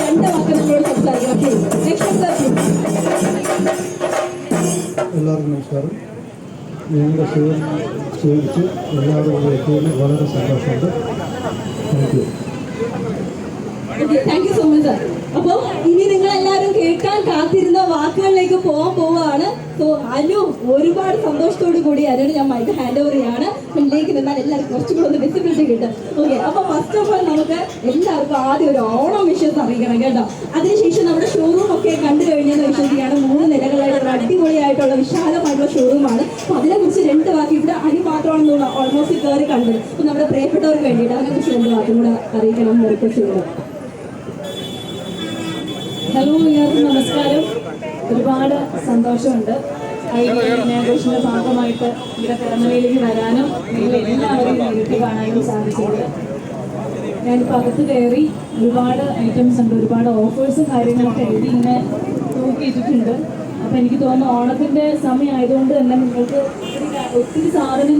രണ്ട് വാക്ക് നമ്മളോട് സംസാരിക്കാം. എല്ലാവർക്കും നമസ്കാരം. ഞങ്ങളുടെ ഷെയർ ചോദിച്ച് എല്ലാവരും ഇവിടെ എത്തിയതിന് വളരെ സന്തോഷമുണ്ട്. Thank you so much sir. അപ്പോൾ ഇനി നിങ്ങൾ എല്ലാവരും കേൾക്കാൻ കാത്തിരുന്ന വാക്കുകളിലേക്ക് പോവാണ്. സോ അനു, ഒരുപാട് സന്തോഷത്തോടു കൂടി അനു ഞാൻ മൈക്ക് ഹാൻഡ് ഓവർ ചെയ്യാണ്. മുന്നിലേക്ക് നിന്നാൽ എല്ലാവർക്കും കുറച്ചുകൂടെ ഒന്ന് വിസിബിലിറ്റി കിട്ടും. ഓക്കെ, അപ്പോൾ ഫസ്റ്റ് ഓഫ് ഓൾ നമുക്ക് എല്ലാവർക്കും ആദ്യം ഒരു ഓണം വിഷസ് അറിയിക്കണം കേട്ടോ. അതിനുശേഷം നമ്മുടെ ഷോറൂം ഒക്കെ കണ്ടു കഴിഞ്ഞെന്ന് വിശ്വസിക്കുകയാണ്. 3 നിലകളായിട്ടുള്ള അടിപൊളിയായിട്ടുള്ള വിശാലമായിട്ടുള്ള ഷോറൂമാണ്. അപ്പോൾ അതിനെക്കുറിച്ച് 2 വാക്ക് ഇവിടെ അനു മാത്രമാണെന്ന് ഓൾമോസ്റ്റ് കയറി കണ്ടത്. അപ്പോൾ നമ്മുടെ പ്രിയപ്പെട്ടവർക്ക് വേണ്ടിയിട്ട് അതിനെക്കുറിച്ച് 2 വാക്കും കൂടെ അറിയിക്കണം എന്ന് റിക്വസ്റ്റ് ചെയ്യുന്നു. ഹലോ, എല്ലാവർക്കും നമസ്കാരം. ഒരുപാട് സന്തോഷമുണ്ട് ഇനാഗുറേഷൻ്റെ ഭാഗമായിട്ട് ഇവിടെ പിറന്നവയിലേക്ക് വരാനും നിങ്ങൾ എല്ലാവരെയും നേരിട്ട് കാണാനും സാധിച്ചത്. ഞാനിപ്പോൾ അകത്ത് കയറി ഒരുപാട് ഐറ്റംസ് ഉണ്ട്, ഒരുപാട് ഓഫേഴ്സും കാര്യങ്ങളൊക്കെ എഴുതി ഇങ്ങനെ നോക്കിയിട്ടിട്ടുണ്ട്. അപ്പോൾ എനിക്ക് തോന്നുന്നു ഓണത്തിൻ്റെ സമയമായതുകൊണ്ട് തന്നെ നിങ്ങൾക്ക് ഒത്തിരി സാധനങ്ങൾ